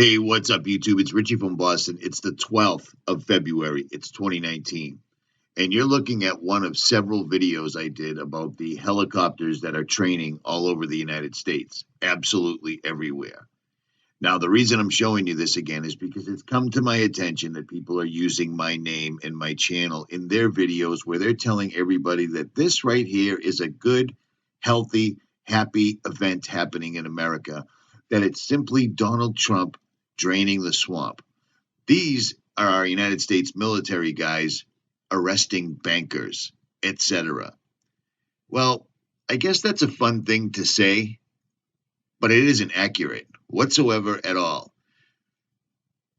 Hey, what's up, YouTube? It's Richie from Boston. It's the 12th of February. It's 2019. And you're looking at one of several videos I did about the helicopters that are training all over the United States, absolutely everywhere. Now, the reason I'm showing you this again is because it's come to my attention that people are using my name and my channel in their videos where they're telling everybody that this right here is a good, healthy, happy event happening in America, that it's simply Donald Trump draining the swamp. These are our United States military guys arresting bankers, etc. Well, I guess that's a fun thing to say, but it isn't accurate whatsoever at all.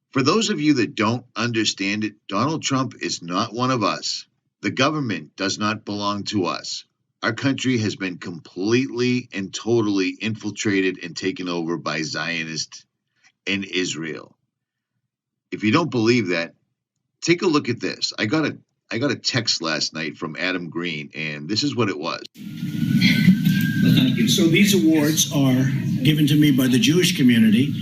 For those of you that don't understand it, Donald Trump is not one of us. The government does not belong to us. Our country has been completely and totally infiltrated and taken over by Zionists in Israel. If you don't believe that, take a look at this. I got a text last night from Adam Green, and this is what it was. So these awards are given to me by the Jewish community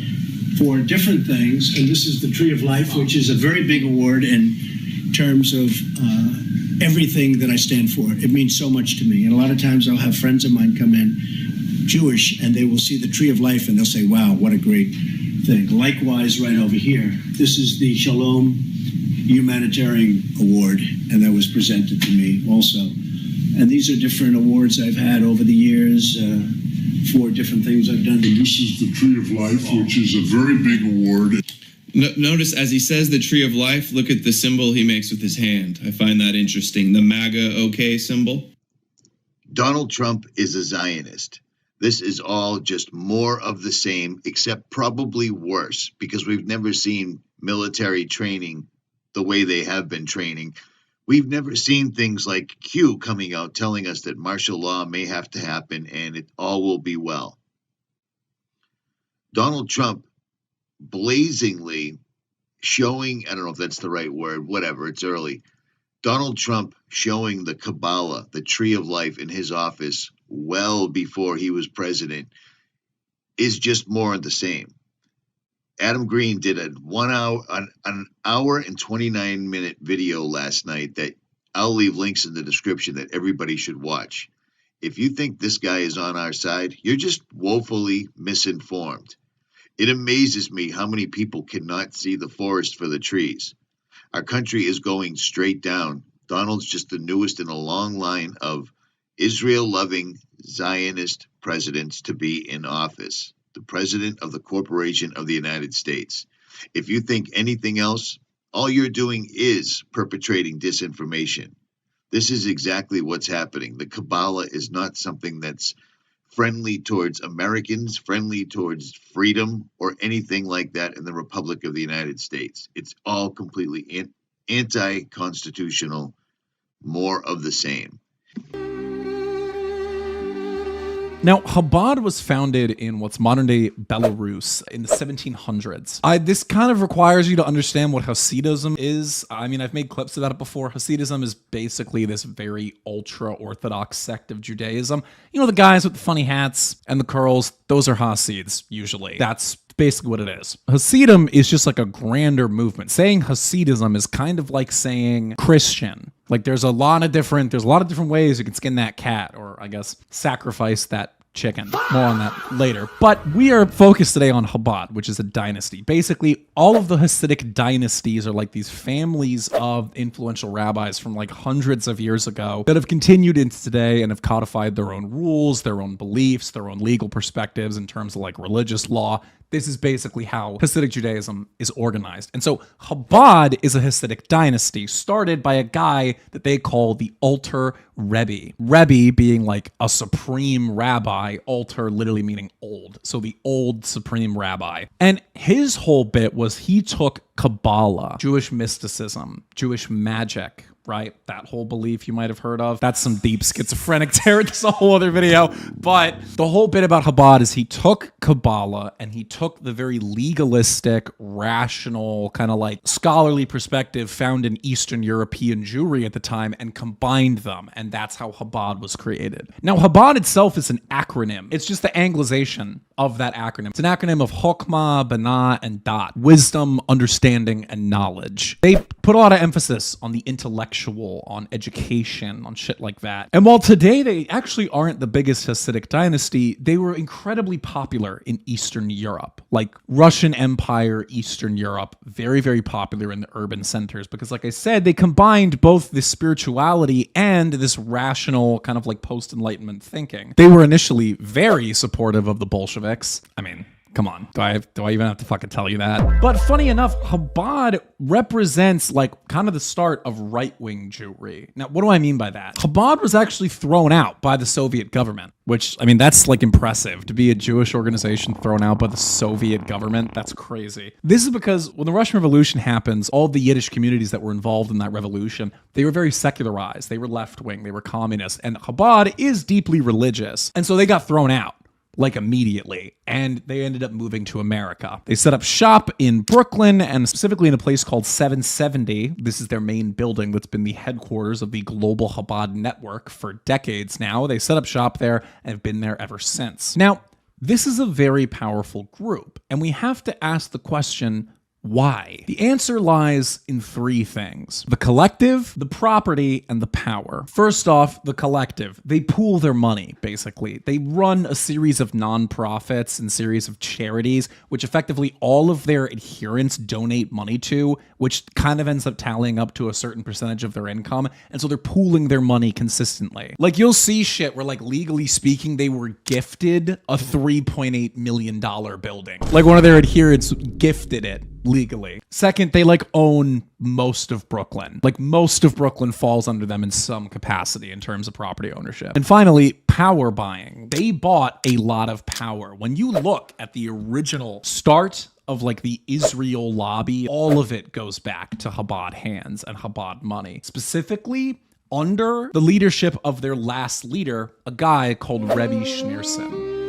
for different things, and this is the Tree of Life, which is a very big award in terms of everything that I stand for. It means so much to me, and a lot of times I'll have friends of mine come in, Jewish, and they will see the Tree of Life, and they'll say, wow, what a great thing. Likewise, right over here, this is the Shalom Humanitarian Award, and that was presented to me also. And these are different awards I've had over the years for different things I've done. This is the Tree of Life, which is a very big award. Notice as he says the Tree of Life, look at the symbol he makes with his hand. I find that interesting. The MAGA OK symbol. Donald Trump is a Zionist. This is all just more of the same, except probably worse, because we've never seen military training the way they have been training. We've never seen things like Q coming out telling us that martial law may have to happen and it all will be well. Donald Trump blazingly showing, I don't know if that's the right word, whatever, it's early. Donald Trump showing the Kabbalah, the Tree of Life in his office well before he was president is just more of the same. Adam Green did an hour and 29-minute video last night that I'll leave links in the description that everybody should watch. If you think this guy is on our side, you're just woefully misinformed. It amazes me how many people cannot see the forest for the trees. Our country is going straight down. Donald's just the newest in a long line of Israel-loving Zionist presidents to be in office. The president of the corporation of the United States. If you think anything else, all you're doing is perpetrating disinformation. This is exactly what's happening. The Kabbalah is not something that's friendly towards Americans, friendly towards freedom, or anything like that in the Republic of the United States. It's all completely anti-constitutional, more of the same. Now, Chabad was founded in what's modern-day Belarus in the 1700s. This kind of requires you to understand what Hasidism is. I mean, I've made clips about it before. Hasidism is basically this very ultra-Orthodox sect of Judaism. You know, the guys with the funny hats and the curls, those are Hasids, usually. That's basically what it is. Hasidim is just like a grander movement. Saying Hasidism is kind of like saying Christian. Like there's a lot of different ways you can skin that cat, or I guess sacrifice that chicken. More on that later. But we are focused today on Chabad, which is a dynasty. Basically, all of the Hasidic dynasties are like these families of influential rabbis from like hundreds of years ago that have continued into today and have codified their own rules, their own beliefs, their own legal perspectives in terms of like religious law. This is basically how Hasidic Judaism is organized. And so Chabad is a Hasidic dynasty started by a guy that they call the Alter Rebbe. Rebbe being like a supreme rabbi, Alter literally meaning old. So the old supreme rabbi. And his whole bit was he took Kabbalah, Jewish mysticism, Jewish magic, right? That whole belief you might have heard of. That's some deep schizophrenic territory. It's a whole other video. But the whole bit about Chabad is he took Kabbalah and he took the very legalistic, rational, kind of like scholarly perspective found in Eastern European Jewry at the time and combined them. And that's how Chabad was created. Now, Chabad itself is an acronym. It's just the anglicization of that acronym. It's an acronym of Chokmah, Binah, and Dat. Wisdom, understanding, and knowledge. They put a lot of emphasis on the intellectual, on education, on shit like that. And while today they actually aren't the biggest Hasidic dynasty, they were incredibly popular in Eastern Europe. Like Russian Empire, Eastern Europe, very, very popular in the urban centers because, like I said, they combined both this spirituality and this rational kind of like post-Enlightenment thinking. They were initially very supportive of the Bolsheviks. I mean, come on. Do I even have to fucking tell you that? But funny enough, Chabad represents like kind of the start of right-wing Jewry. Now, what do I mean by that? Chabad was actually thrown out by the Soviet government, which, I mean, that's like impressive. To be a Jewish organization thrown out by the Soviet government, that's crazy. This is because when the Russian Revolution happens, all the Yiddish communities that were involved in that revolution, they were very secularized. They were left-wing. They were communist. And Chabad is deeply religious. And so they got thrown out. Like immediately, and they ended up moving to America. They set up shop in Brooklyn and specifically in a place called 770. This is their main building that's been the headquarters of the global Chabad network for decades now. They set up shop there and have been there ever since. Now, this is a very powerful group, and we have to ask the question, why? The answer lies in three things: the collective, the property, and the power. First off, the collective. They pool their money, basically. They run a series of nonprofits and series of charities, which effectively all of their adherents donate money to, which kind of ends up tallying up to a certain percentage of their income. And so they're pooling their money consistently. Like you'll see shit where, like, legally speaking, they were gifted a $3.8 million building. Like one of their adherents gifted it. Legally. Second, they like own most of Brooklyn. Like most of Brooklyn falls under them in some capacity in terms of property ownership. And finally, power buying. They bought a lot of power. When you look at the original start of like the Israel lobby, all of it goes back to Chabad hands and Chabad money. Specifically, under the leadership of their last leader, a guy called Rebbe Schneerson.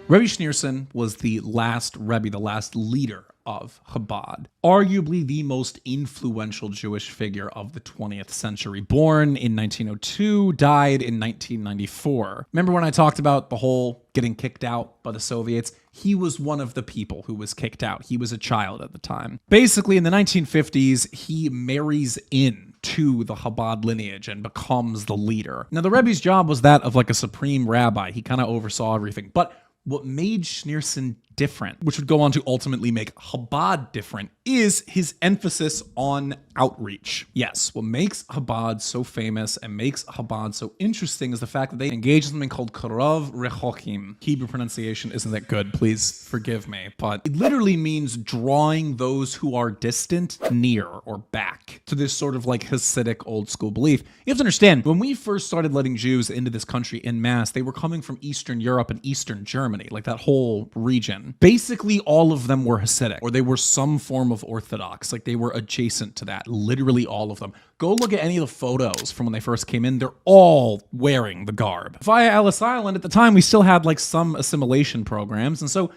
Rebbe Schneerson was the last Rebbe, the last leader of Chabad. Arguably the most influential Jewish figure of the 20th century. Born in 1902, died in 1994. Remember when I talked about the whole getting kicked out by the Soviets? He was one of the people who was kicked out. He was a child at the time. Basically, in the 1950s, he marries in to the Chabad lineage and becomes the leader. Now, the Rebbe's job was that of like a supreme rabbi. He kind of oversaw everything. But what made Schneerson different, which would go on to ultimately make Chabad different, is his emphasis on outreach. Yes, what makes Chabad so famous and makes Chabad so interesting is the fact that they engage in something called 𝗠𝗿𝗱𝗮. Hebrew pronunciation isn't that good, please forgive me, but it literally means drawing those who are distant near or back to this sort of like Hasidic old school belief. You have to understand, when we first started letting Jews into this country en masse, they were coming from Eastern Europe and Eastern Germany, like that whole region. Basically, all of them were Hasidic, or they were some form of Orthodox. Like they were adjacent to that. Literally all of them. Go look at any of the photos from when they first came in. They're all wearing the garb. Via Ellis Island, at the time, we still had like some assimilation programs. And so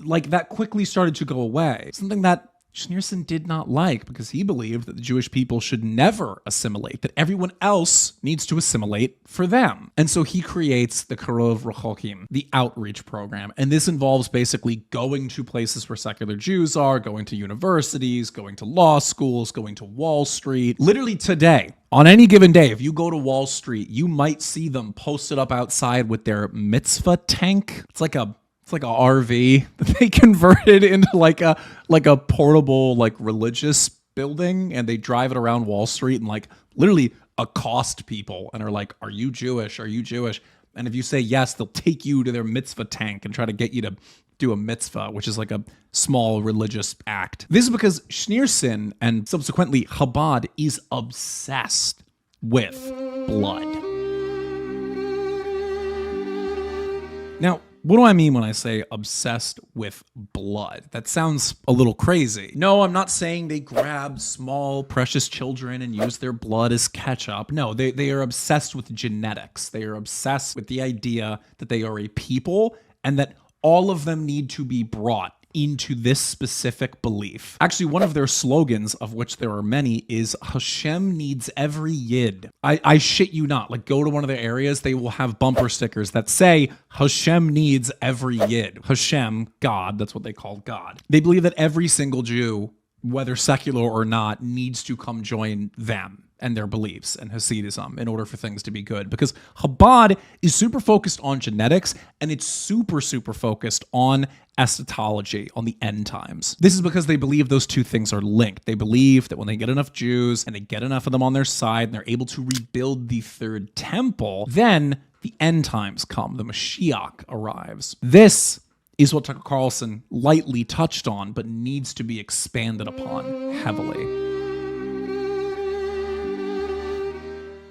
like that quickly started to go away. Something that Schneerson did not like, because he believed that the Jewish people should never assimilate, that everyone else needs to assimilate for them. And so he creates the 𝗠𝗿𝗱𝗮, the outreach program. And this involves basically going to places where secular Jews are, going to universities, going to law schools, going to Wall Street. Literally today, on any given day, if you go to Wall Street, you might see them posted up outside with their mitzvah tank. It's like a RV that they converted into like a portable like religious building, and they drive it around Wall Street and like literally accost people and are like, "Are you Jewish? Are you Jewish?" And if you say yes, they'll take you to their mitzvah tank and try to get you to do a mitzvah, which is like a small religious act. This is because Schneerson and subsequently Chabad is obsessed with blood. Now, What do I mean when I say obsessed with blood? That sounds a little crazy. No, I'm not saying they grab small, precious children and use their blood as ketchup. No, they are obsessed with genetics. They are obsessed with the idea that they are a people and that all of them need to be brought into this specific belief. Actually, one of their slogans, of which there are many, is Hashem needs every yid. I shit you not. Like, go to one of their areas, they will have bumper stickers that say Hashem needs every yid. Hashem, God, that's what they call God. They believe that every single Jew, whether secular or not, needs to come join them and their beliefs and Hasidism in order for things to be good. Because Chabad is super focused on genetics, and it's super focused on eschatology, on the end times. This is because they believe those two things are linked. They believe that when they get enough Jews and they get enough of them on their side and they're able to rebuild the third temple, then the end times come. The Mashiach arrives. This is what Tucker Carlson lightly touched on, but needs to be expanded upon heavily.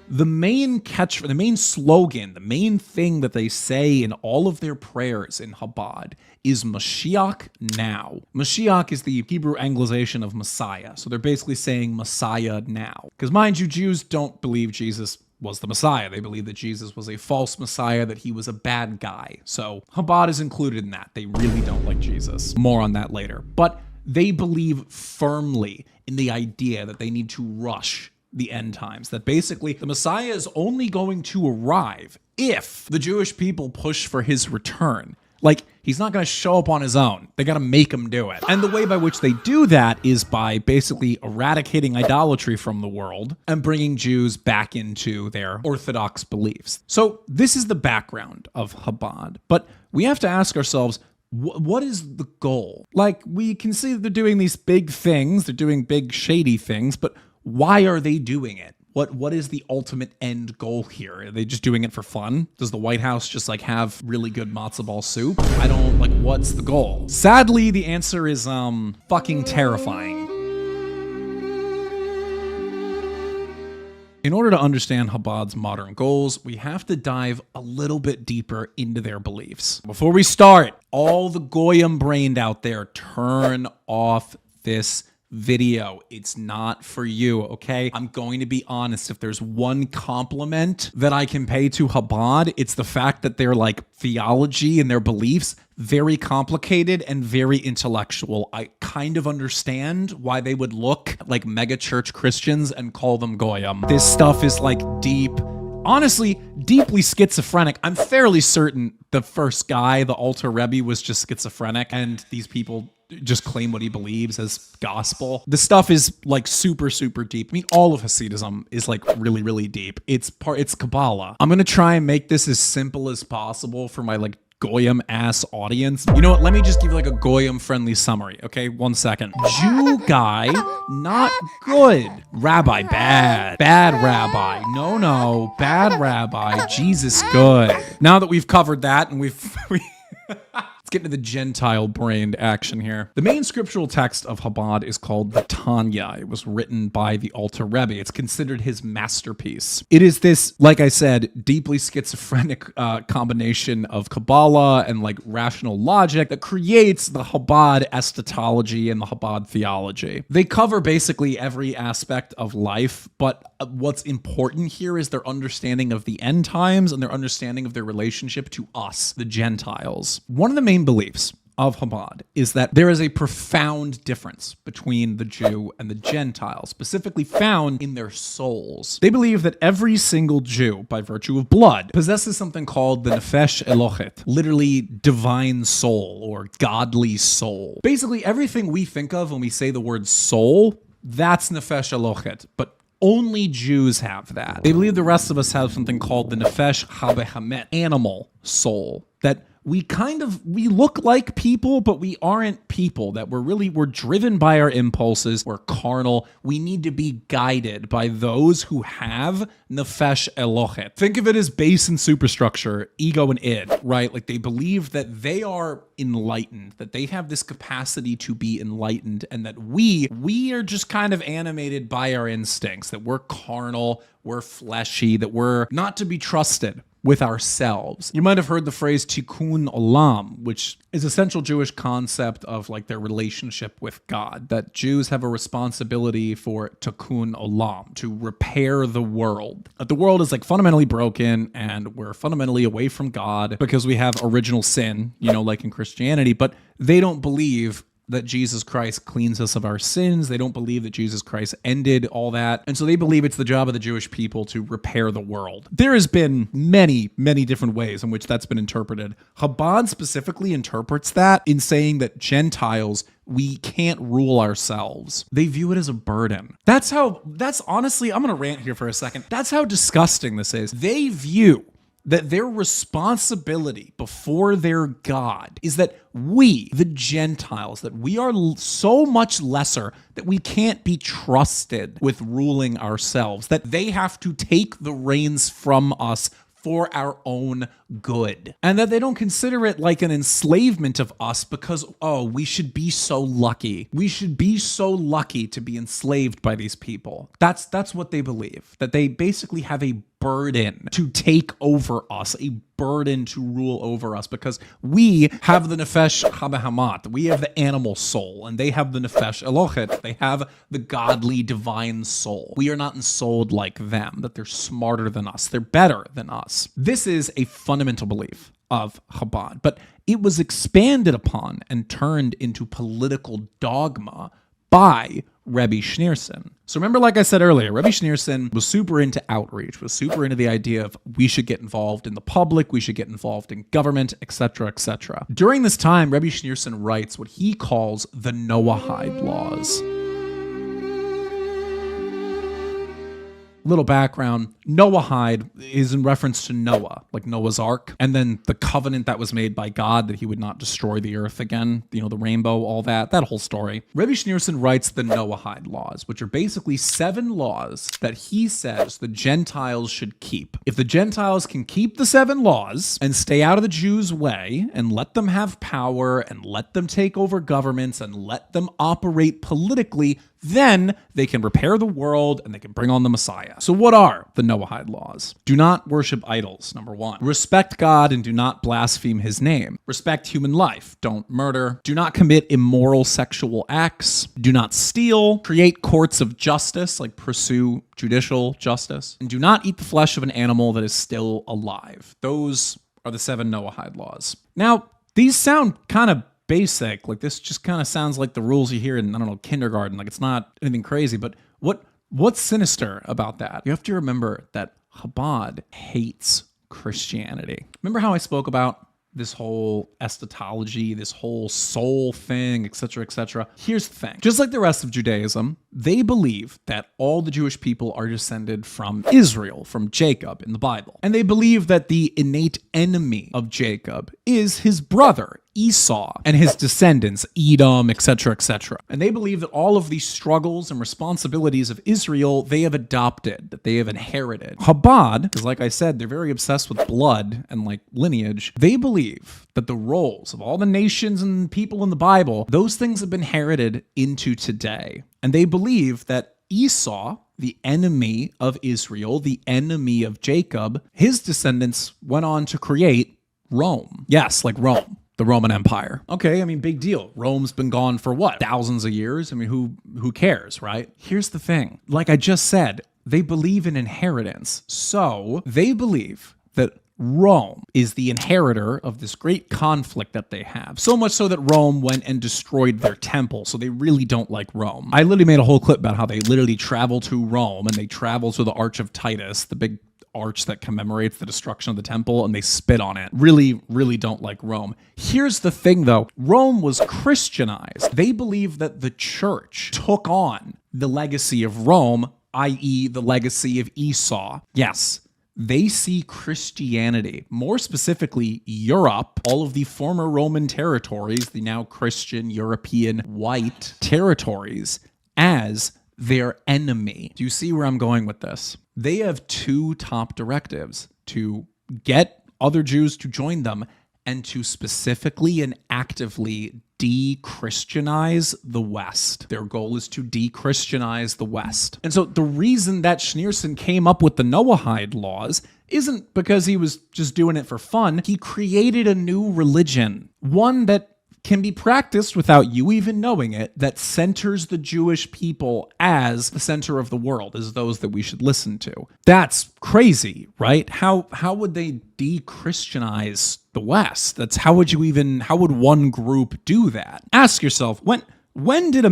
The main slogan, the main thing that they say in all of their prayers in Chabad is Mashiach now. Mashiach is the Hebrew Anglicization of Messiah. So they're basically saying Messiah now. Because mind you, Jews don't believe Jesus was the Messiah. They believe that Jesus was a false Messiah, that he was a bad guy. So Chabad is included in that. They really don't like Jesus. More on that later. But they believe firmly in the idea that they need to rush the end times, that basically the Messiah is only going to arrive if the Jewish people push for his return. Like, he's not going to show up on his own. They got to make him do it. And the way by which they do that is by basically eradicating idolatry from the world and bringing Jews back into their Orthodox beliefs. So this is the background of Chabad. But we have to ask ourselves, what is the goal? Like, we can see that they're doing these big things. They're doing big, shady things, but why are they doing it? What is the ultimate end goal here? Are they just doing it for fun? Does the White House just like have really good matzo ball soup? I don't like, what's the goal? Sadly, the answer is fucking terrifying. In order to understand Chabad's modern goals, we have to dive a little bit deeper into their beliefs. Before we start, all the Goyim brained out there, turn off this video. It's not for you, okay? I'm going to be honest. If there's one compliment that I can pay to Chabad, it's the fact that their like theology and their beliefs very complicated and very intellectual. I kind of understand why they would look like mega church Christians and call them Goyim. This stuff is like deep, honestly, deeply schizophrenic. I'm fairly certain the first guy, the Alter Rebbe, was just schizophrenic, and these people just claim what he believes as gospel. The stuff is like super deep. I mean, all of Hasidism is like really deep. It's Kabbalah. I'm gonna try and make this as simple as possible for my like Goyim ass audience. You know what? Let me just give you like a Goyim friendly summary. Okay, 1 second. Jew guy, not good. Rabbi, bad. Bad rabbi. No. Bad rabbi. Jesus, good. Now that we've covered that and we've let's get into the Gentile-brained action here. The main scriptural text of Chabad is called the Tanya. It was written by the Alter Rebbe. It's considered his masterpiece. It is this, like I said, deeply schizophrenic combination of Kabbalah and like rational logic that creates the Chabad eschatology and the Chabad theology. They cover basically every aspect of life, but what's important here is their understanding of the end times and their understanding of their relationship to us, the Gentiles. One of the main beliefs of Chabad is that there is a profound difference between the Jew and the Gentile, specifically found in their souls. They believe that every single Jew, by virtue of blood, possesses something called the Nefesh Elokhet, literally divine soul or godly soul. Basically, everything we think of when we say the word soul, that's Nefesh Elokhet, but only Jews have that. They believe the rest of us have something called the Nefesh HaBehamet, animal soul, that we look like people, but we aren't people, that we're driven by our impulses, we're carnal, we need to be guided by those who have Nefesh Elokhet. Think of it as base and superstructure, ego and id, right? Like they believe that they are enlightened, that they have this capacity to be enlightened, and that we are just kind of animated by our instincts, that we're carnal, we're fleshy, that we're not to be trusted. with ourselves. You might have heard the phrase tikkun olam, which is a central Jewish concept of like their relationship with God, that Jews have a responsibility for tikkun olam, to repair the world. That the world is like fundamentally broken and we're fundamentally away from God because we have original sin, like in Christianity, but they don't believe that Jesus Christ cleans us of our sins. They don't believe that Jesus Christ ended all that. And so they believe it's the job of the Jewish people to repair the world. There has been many, many different ways in which that's been interpreted. Chabad specifically interprets that in saying that Gentiles, we can't rule ourselves. They view it as a burden. That's honestly, I'm going to rant here for a second. That's how disgusting this is. They view that their responsibility before their God is that we, the Gentiles, that we are so much lesser that we can't be trusted with ruling ourselves, that they have to take the reins from us for our own good. And that they don't consider it like an enslavement of us because, we should be so lucky. We should be so lucky to be enslaved by these people. That's what they believe. That they basically have a burden to take over us, a burden to rule over us, because we have the nefesh habahamat, we have the animal soul, and they have the nefesh elochet, they have the godly divine soul. We are not ensouled like them, that they're smarter than us, they're better than us. This is a fundamental belief of Chabad, but it was expanded upon and turned into political dogma by Rebbe Schneerson. So remember, like I said earlier, Rebbe Schneerson was super into outreach, was super into the idea of we should get involved in the public, we should get involved in government, etc., etc. During this time, Rebbe Schneerson writes what he calls the NOAHIDE laws. Little background, NOAHIDE is in reference to Noah, like Noah's Ark, and then the covenant that was made by God that he would not destroy the earth again, the rainbow, all that whole story. Rebbe Schneerson writes the NOAHIDE laws, which are basically 7 laws that he says the Gentiles should keep. If the Gentiles can keep the 7 laws and stay out of the Jews' way and let them have power and let them take over governments and let them operate politically, then they can repair the world and they can bring on the Messiah. So what are the NOAHIDE laws? Do not worship idols, number 1. Respect God and do not blaspheme his name. Respect human life. Don't murder. Do not commit immoral sexual acts. Do not steal. Create courts of justice, like pursue judicial justice. And do not eat the flesh of an animal that is still alive. Those are the 7 NOAHIDE laws. Now, these sound kind of basic, like this just kind of sounds like the rules you hear in, kindergarten. Like it's not anything crazy, but what's sinister about that? You have to remember that Chabad hates Christianity. Remember how I spoke about this whole eschatology, this whole soul thing, etc., etc. Here's the thing. Just like the rest of Judaism, they believe that all the Jewish people are descended from Israel, from Jacob in the Bible. And they believe that the innate enemy of Jacob is his brother, Esau, and his descendants, Edom, etc., etc. And they believe that all of these struggles and responsibilities of Israel, they have adopted, that they have inherited. Chabad, because like I said, they're very obsessed with blood and like lineage. They believe that the roles of all the nations and people in the Bible, those things have been inherited into today. And they believe that Esau, the enemy of Israel, the enemy of Jacob, his descendants went on to create Rome. Yes, like Rome. The Roman Empire. Okay, big deal. Rome's been gone for what? Thousands of years? Who cares, right? Here's the thing. Like I just said, they believe in inheritance. So they believe that Rome is the inheritor of this great conflict that they have. So much so that Rome went and destroyed their temple. So they really don't like Rome. I literally made a whole clip about how they literally travel to Rome and they travel to the Arch of Titus, the big arch that commemorates the destruction of the temple, and they spit on it. Really, really don't like Rome. Here's the thing though. Rome was Christianized. They believe that the church took on the legacy of Rome, i.e. the legacy of Esau. Yes, they see Christianity, more specifically Europe, all of the former Roman territories, the now Christian, European, white territories, as their enemy. Do you see where I'm going with this? They have 2 top directives: to get other Jews to join them and to specifically and actively de-Christianize the West. Their goal is to de-Christianize the West. And so the reason that Schneerson came up with the NOAHIDE laws isn't because he was just doing it for fun. He created a new religion, one that can be practiced without you even knowing it, that centers the Jewish people as the center of the world, as those that we should listen to. That's crazy, right? How would they de-Christianize the West? How would one group do that? Ask yourself, when did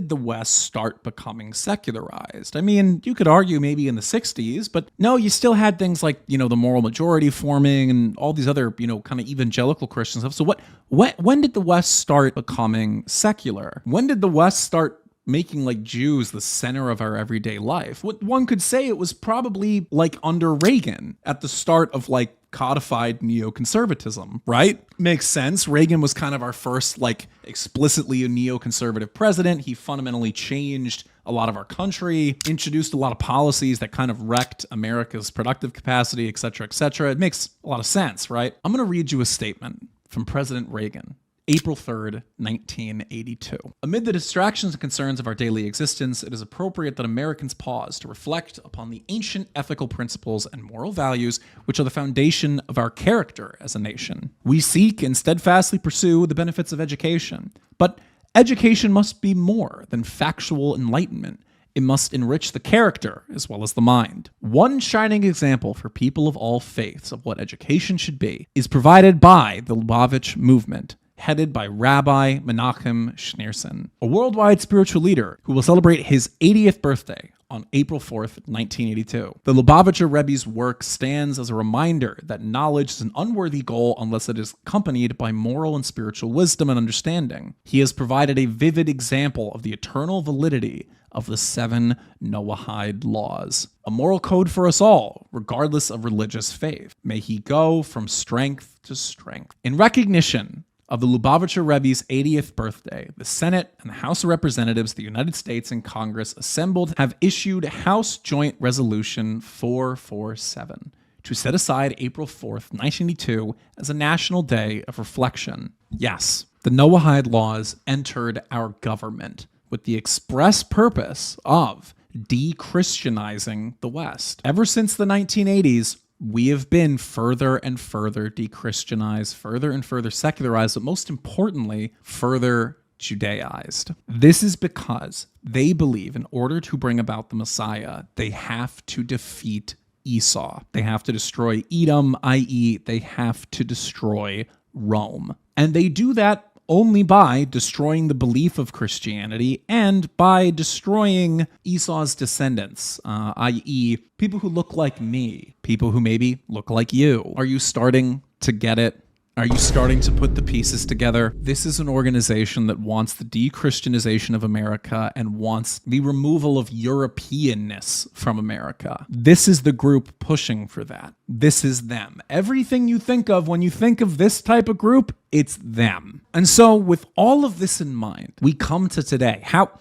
the West start becoming secularized? I mean, you could argue maybe in the 60s, but no, you still had things like, the moral majority forming and all these other, kind of evangelical Christian stuff. So when did the West start becoming secular? When did the West start making like Jews the center of our everyday life? What one could say it was probably like under Reagan at the start of like codified neoconservatism, right? Makes sense. Reagan was kind of our first like explicitly a neoconservative president. He fundamentally changed a lot of our country, introduced a lot of policies that kind of wrecked America's productive capacity, et cetera, et cetera. It makes a lot of sense, right? I'm going to read you a statement from President Reagan. April 3rd, 1982. Amid the distractions and concerns of our daily existence, it is appropriate that Americans pause to reflect upon the ancient ethical principles and moral values which are the foundation of our character as a nation. We seek and steadfastly pursue the benefits of education, but education must be more than factual enlightenment. It must enrich the character as well as the mind. One shining example for people of all faiths of what education should be is provided by the Lubavitch movement, headed by Rabbi Menachem Schneerson, a worldwide spiritual leader who will celebrate his 80th birthday on April 4th, 1982. The Lubavitcher Rebbe's work stands as a reminder that knowledge is an unworthy goal unless it is accompanied by moral and spiritual wisdom and understanding. He has provided a vivid example of the eternal validity of the 7 NOAHIDE laws, a moral code for us all, regardless of religious faith. May he go from strength to strength. In recognition of the Lubavitcher Rebbe's 80th birthday, the Senate and the House of Representatives of the United States and Congress assembled have issued House Joint Resolution 447 to set aside April 4th, 1982 as a national day of reflection. Yes, the NOAHIDE laws entered our government with the express purpose of de-Christianizing the West. Ever since the 1980s, we have been further and further de-Christianized, further and further secularized, but most importantly, further Judaized. This is because they believe in order to bring about the Messiah, they have to defeat Esau. They have to destroy Edom, i.e., they have to destroy Rome. And they do that only by destroying the belief of Christianity and by destroying Esau's descendants, i.e., people who look like me, people who maybe look like you. Are you starting to get it? Are you starting to put the pieces together? This is an organization that wants the de-Christianization of America and wants the removal of Europeanness from America. This is the group pushing for that. This is them. Everything you think of when you think of this type of group, it's them. And so with all of this in mind, we come to today. How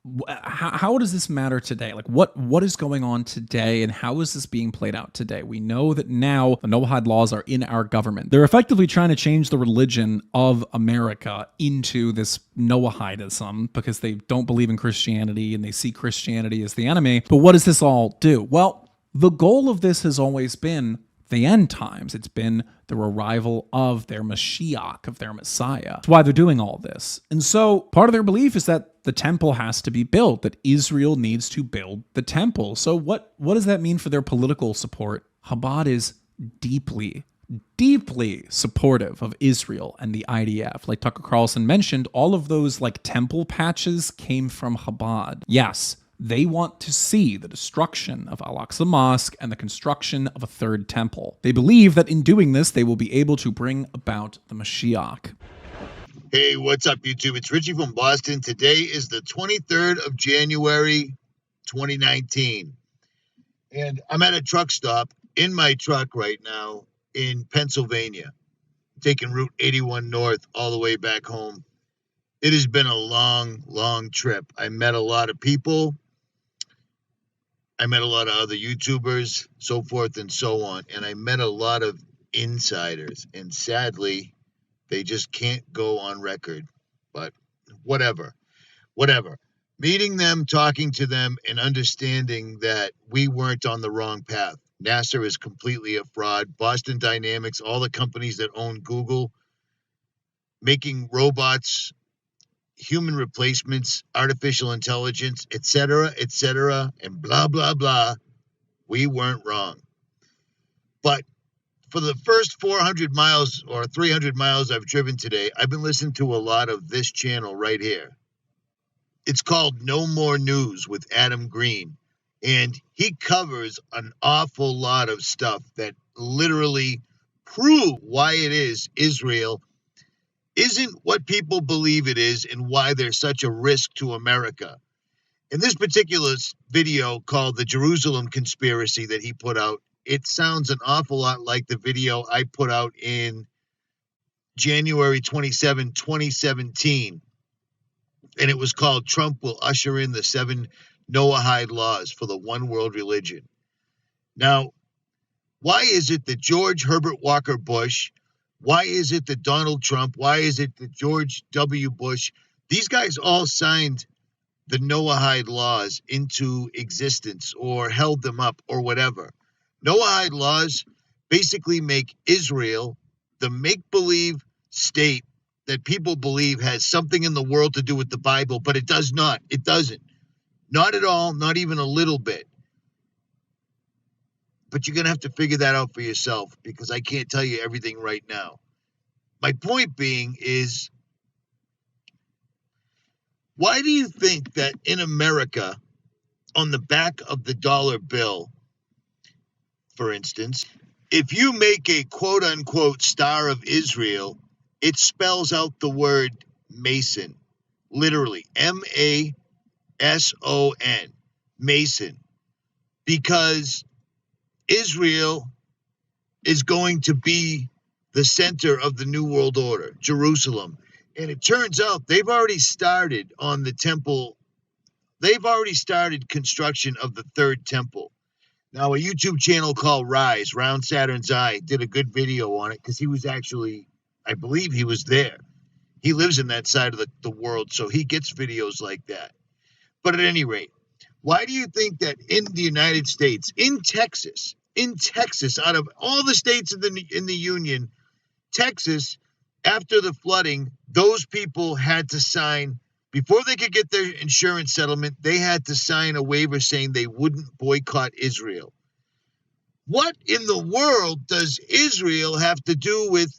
does this matter today? Like what is going on today and how is this being played out today? We know that now the NOAHIDE laws are in our government. They're effectively trying to change the religion of America into this Noahidism because they don't believe in Christianity and they see Christianity as the enemy. But what does this all do? Well, the goal of this has always been the end times. It's been the arrival of their Mashiach, of their Messiah. That's why they're doing all this. And so part of their belief is that the temple has to be built, that Israel needs to build the temple. So what does that mean for their political support? Chabad is deeply supportive of Israel and the IDF. Like Tucker Carlson mentioned, all of those like temple patches came from Chabad. Yes, they want to see the destruction of Al-Aqsa Mosque and the construction of a third temple. They believe that in doing this, they will be able to bring about the Mashiach. Hey, what's up, YouTube? It's Richie from Boston. Today is the 23rd of January, 2019. And I'm at a truck stop in my truck right now in Pennsylvania, taking Route 81 North all the way back home. It has been a long trip. I met a lot of people. I met a lot of other YouTubers, so forth and so on. And I met a lot of insiders. And sadly, they just can't go on record. But whatever. Meeting them, talking to them, and understanding that we weren't on the wrong path. NASA is completely a fraud. Boston Dynamics, all the companies that own Google, making robots, human replacements, artificial intelligence, etc., and blah, blah, blah. We weren't wrong. But for the first 400 miles or 300 miles I've driven today, I've been listening to a lot of this channel right here. It's called No More News with Adam Green. And he covers an awful lot of stuff that literally prove why it is Israel isn't what people believe it is and why they're such a risk to America. In this particular video called The Jerusalem Conspiracy that he put out, it sounds an awful lot like the video I put out in January 27, 2017. And it was called Trump Will Usher in the 7 NOAHIDE Laws for the One World Religion. Now, why is it that George Herbert Walker Bush, why is it that Donald Trump, why is it that George W. Bush, these guys all signed the NOAHIDE laws into existence or held them up or whatever? NOAHIDE laws basically make Israel the make-believe state that people believe has something in the world to do with the Bible, but it does not. It doesn't. Not at all, not even a little bit. But you're going to have to figure that out for yourself because I can't tell you everything right now. My point being is, why do you think that in America, on the back of the dollar bill, for instance, if you make a quote-unquote Star of Israel, it spells out the word Mason, literally, M-A-S-O-N, Mason, because Israel is going to be the center of the New World Order, Jerusalem. And it turns out they've already started on the temple. They've already started construction of the third temple. Now, a YouTube channel called Rise, Round Saturn's Eye, did a good video on it because he was actually, I believe he was there. He lives in that side of the world, so he gets videos like that. But at any rate, why do you think that in the United States, in Texas, out of all the states in the Union, Texas, after the flooding, those people had to sign, before they could get their insurance settlement, they had to sign a waiver saying they wouldn't boycott Israel. What in the world does Israel have to do with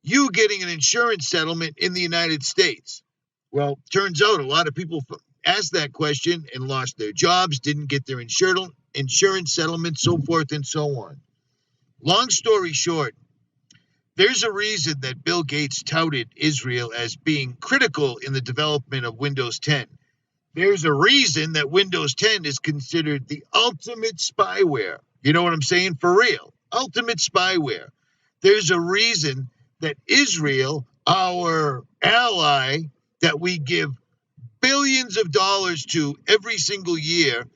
you getting an insurance settlement in the United States? Well, turns out a lot of people asked that question and lost their jobs, didn't get their insurance settlement, so forth and so on. Long story short, there's a reason that Bill Gates touted Israel as being critical in the development of Windows 10. There's a reason that Windows 10 is considered the ultimate spyware. You know what I'm saying? For real. Ultimate spyware. There's a reason that Israel, our ally that we give billions of dollars to every single year,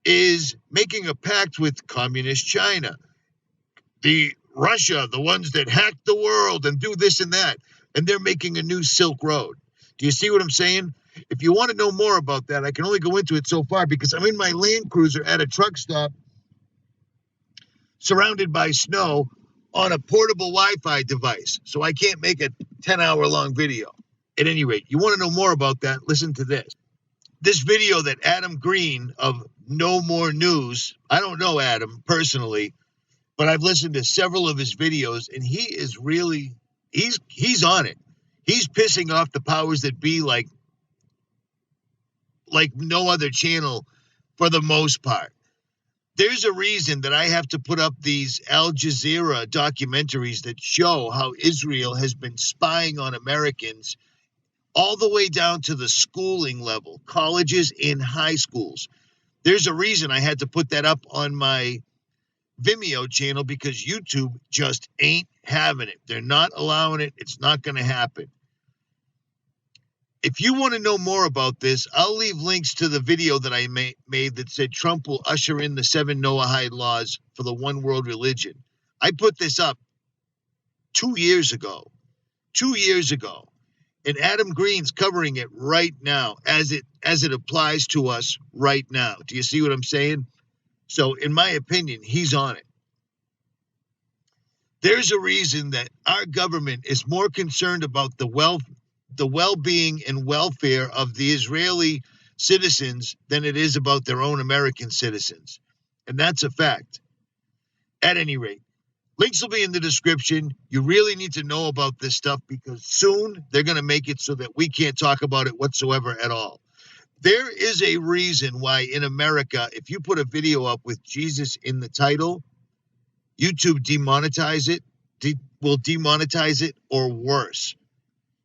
is making a pact with communist China. Russia, the ones that hack the world and do this and that, and they're making a new Silk Road. Do you see what I'm saying? If you want to know more about that, I can only go into it so far because I'm in my Land Cruiser at a truck stop surrounded by snow on a portable Wi-Fi device, so I can't make a 10-hour-long video. At any rate, you want to know more about that, listen to this. This video that Adam Green of No More News, I don't know Adam personally, but I've listened to several of his videos, and he is really, he's on it. He's pissing off the powers that be like no other channel for the most part. There's a reason that I have to put up these Al Jazeera documentaries that show how Israel has been spying on Americans all the way down to the schooling level, colleges and high schools. There's a reason I had to put that up on my Vimeo channel because YouTube just ain't having it. They're not allowing it. It's not going to happen. If you want to know more about this, I'll leave links to the video that I made that said Trump will usher in the 7 NOAHIDE laws for the one world religion. I put this up 2 years ago. 2 years ago. And Adam Green's covering it right now as it applies to us right now. Do you see what I'm saying? So in my opinion, he's on it. There's a reason that our government is more concerned about the well-being and welfare of the Israeli citizens than it is about their own American citizens. And that's a fact. At any rate, links will be in the description. You really need to know about this stuff because soon they're going to make it so that we can't talk about it whatsoever at all. There is a reason why in America, if you put a video up with Jesus in the title, YouTube will demonetize it or worse.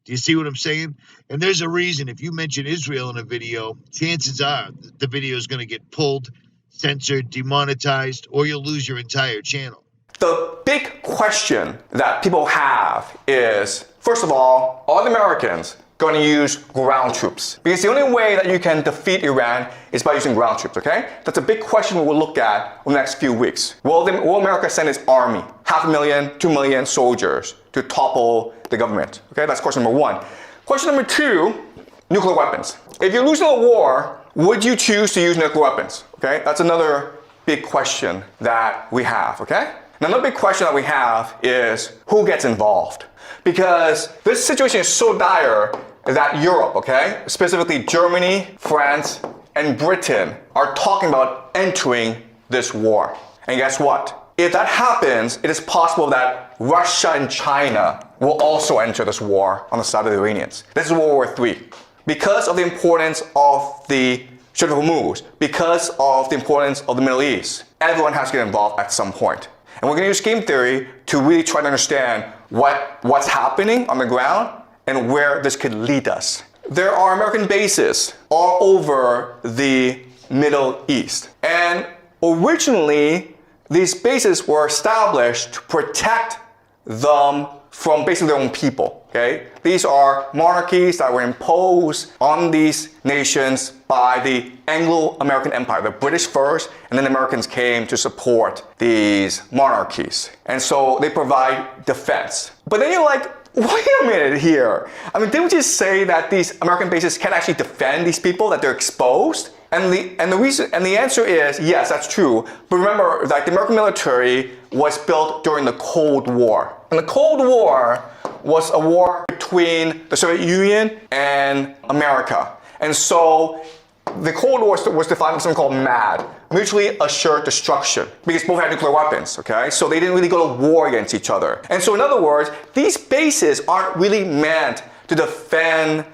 Do you see what I'm saying? And there's a reason if you mention Israel in a video, chances are the video is going to get pulled, censored, demonetized, or you'll lose your entire channel. The big question that people have is, first of all, are the Americans going to use ground troops? Because the only way that you can defeat Iran is by using ground troops, okay? That's a big question we'll look at in the next few weeks. Will America send its army, 500,000, 2 million soldiers to topple the government? Okay, that's question number one. Question number two, nuclear weapons. If you're losing a war, would you choose to use nuclear weapons? Okay, that's another big question that we have, okay? Another big question that we have is who gets involved? Because this situation is so dire that Europe, okay, specifically Germany, France, and Britain are talking about entering this war. And guess what? If that happens, it is possible that Russia and China will also enter this war on the side of the Iranians. This is World War III. Because of the importance of the Strait of Hormuz, because of the importance of the Middle East, everyone has to get involved at some point. And we're going to use game theory to really try to understand what's happening on the ground and where this could lead us. There are American bases all over the Middle East. And originally, these bases were established to protect them from basically their own people, okay? These are monarchies that were imposed on these nations by the Anglo-American Empire, the British first, and then the Americans came to support these monarchies. And so they provide defense. But then you're like, wait a minute here. I mean, didn't we just say that these American bases can't actually defend these people, that they're exposed? And the answer is yes, that's true. But remember that the American military was built during the Cold War. And the Cold War was a war between the Soviet Union and America. And so the Cold War was defined as something called MAD, mutually assured destruction, because both had nuclear weapons, okay? So they didn't really go to war against each other. And so in other words, these bases aren't really meant to defend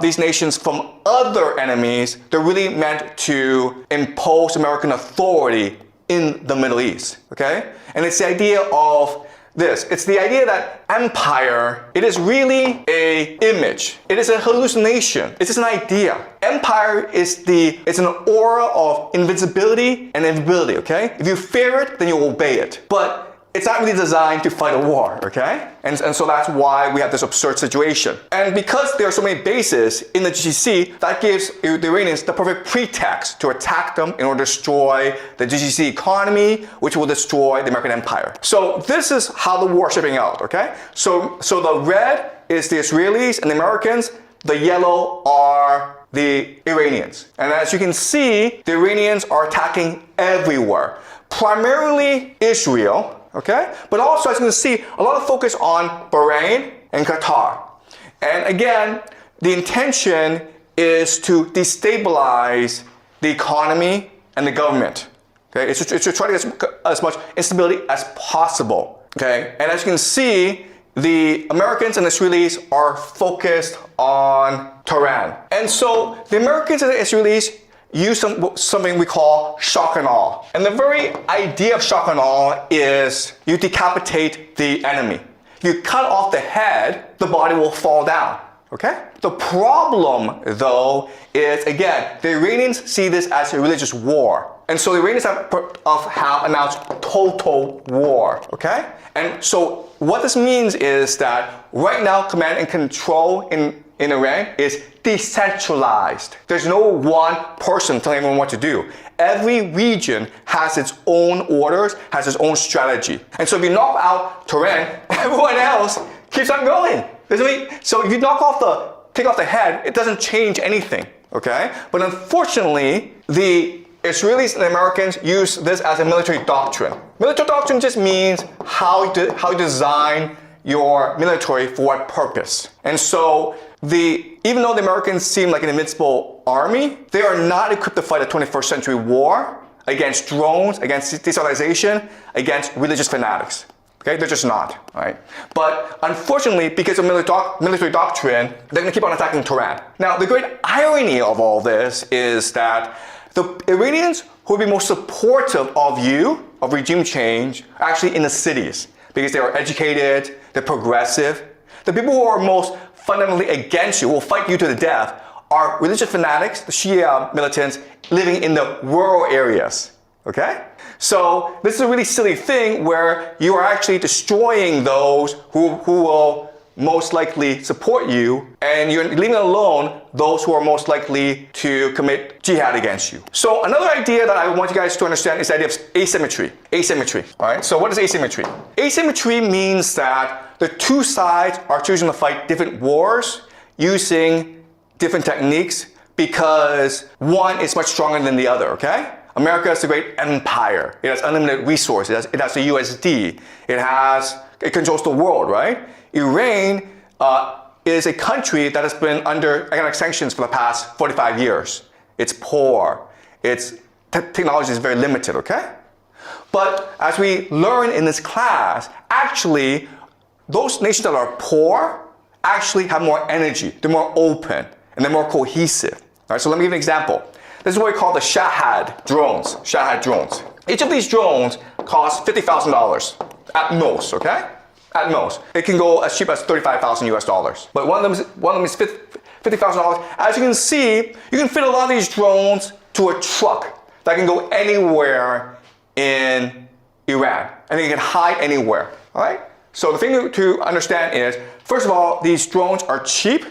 these nations from other enemies. They're really meant to impose American authority in the Middle East, okay? And it's the idea of this. It's the idea that empire, it is really an image. It is a hallucination. It's just an idea. Empire is it's an aura of invincibility and invisibility, okay? If you fear it, then you obey it. But it's not really designed to fight a war, okay? And so that's why we have this absurd situation. And because there are so many bases in the GCC, that gives the Iranians the perfect pretext to attack them in order to destroy the GCC economy, which will destroy the American empire. So this is how the war is shipping out, okay? So the red is the Israelis and the Americans, the yellow are the Iranians. And as you can see, the Iranians are attacking everywhere, primarily Israel, okay? But also, as you can see, a lot of focus on Bahrain and Qatar. And again, the intention is to destabilize the economy and the government. Okay? It's to try to get as much instability as possible. Okay? And as you can see, the Americans and Israelis are focused on Tehran. And so the Americans and the Israelis use something we call shock and awe. And the very idea of shock and awe is you decapitate the enemy. You cut off the head, the body will fall down. Okay? The problem, though, is, again, the Iranians see this as a religious war. And so the Iranians have announced total war. Okay? And so what this means is that right now, command and control in Iran is decentralized. There's no one person telling everyone what to do. Every region has its own orders, has its own strategy. And so if you knock out Tehran, everyone else keeps on going. So if you take off the head, it doesn't change anything, okay? But unfortunately, the Israelis and Americans use this as a military doctrine. Military doctrine just means how you design your military for what purpose. And so even though the Americans seem like an invincible army, they are not equipped to fight a 21st century war against drones, against destabilization, against religious fanatics. Okay, they're just not, right? But unfortunately, because of military doctrine, they're gonna keep on attacking Tehran. Now, the great irony of all this is that the Iranians who would be most supportive of regime change, are actually in the cities, because they are educated, they're progressive. The people who are most fundamentally against you, will fight you to the death, are religious fanatics, the Shia militants, living in the rural areas, okay? So this is a really silly thing where you are actually destroying those who will most likely support you, and you're leaving alone those who are most likely to commit jihad against you. So another idea that I want you guys to understand is the idea of asymmetry. Asymmetry, all right? So what is asymmetry? Asymmetry means that the two sides are choosing to fight different wars using different techniques because one is much stronger than the other, okay? America is a great empire. It has unlimited resources. It has the USD. It controls the world, right? Iran is a country that has been under economic sanctions for the past 45 years. It's poor. Its technology is very limited, okay? But as we learn in this class, actually, those nations that are poor actually have more energy. They're more open, and they're more cohesive. All right, so let me give you an example. This is what we call the Chabad drones. Chabad drones. Each of these drones costs $50,000 at most, okay? At most. It can go as cheap as $35,000 US. But one of them is $50,000. As you can see, you can fit a lot of these drones to a truck that can go anywhere in Iran, and they can hide anywhere. All right. So the thing to understand is, first of all, these drones are cheap.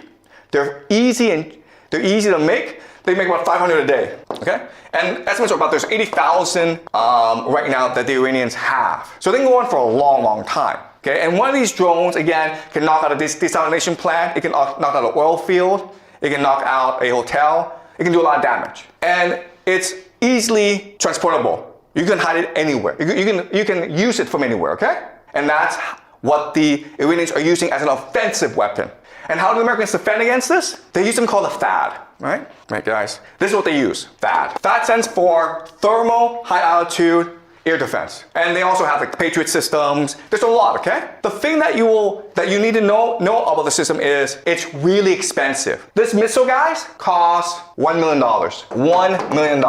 They're easy to make. They make about 500 a day, okay? And estimates are about there's 80,000 right now that the Iranians have. So they can go on for a long, long time, okay? And one of these drones, again, can knock out a desalination plant. It can knock out an oil field. It can knock out a hotel. It can do a lot of damage. And it's easily transportable. You can hide it anywhere. You can use it from anywhere, okay? And that's what the Iranians are using as an offensive weapon. And how do the Americans defend against this? They use something called a THAAD, right? Right, guys. This is what they use, THAAD. THAAD stands for Thermal High Altitude Air Defense. And they also have like Patriot systems. There's a lot, okay? The thing that you need to know about the system is it's really expensive. This missile, guys, costs $1 million. $1 million.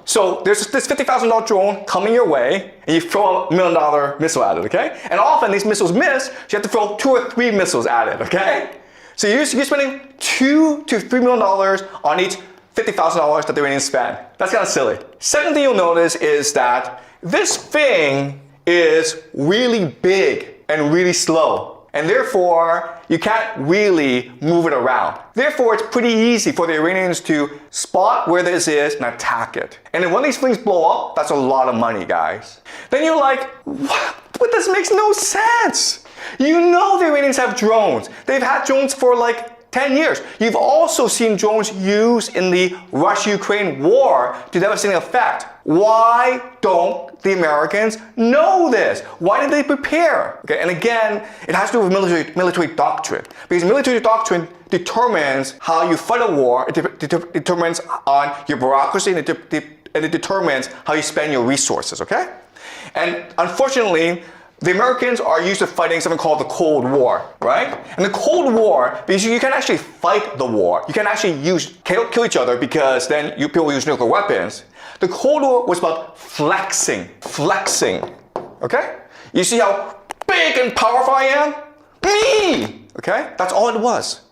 So there's this $50,000 drone coming your way, and you throw a $1 million missile at it, okay? And often these missiles miss, so you have to throw 2 or 3 missiles at it, okay? So you're spending $2 to $3 million on each $50,000 that the Iranians spend. That's kind of silly. Second thing you'll notice is that this thing is really big and really slow, and therefore you can't really move it around. Therefore, it's pretty easy for the Iranians to spot where this is and attack it. And then when these things blow up, that's a lot of money, guys. Then you're like, what? But this makes no sense. You know the Iranians have drones. They've had drones for like 10 years. You've also seen drones used in the Russia-Ukraine war to devastating effect. Why don't the Americans know this? Why did they prepare? Okay, and again, it has to do with military doctrine. Because military doctrine determines how you fight a war, it determines on your bureaucracy, and it determines how you spend your resources, okay? And unfortunately, the Americans are used to fighting something called the Cold War, right? And the Cold War, because you can actually fight the war. You can actually kill each other because then people use nuclear weapons. The Cold War was about flexing, okay? You see how big and powerful I am? Me, okay? That's all it was.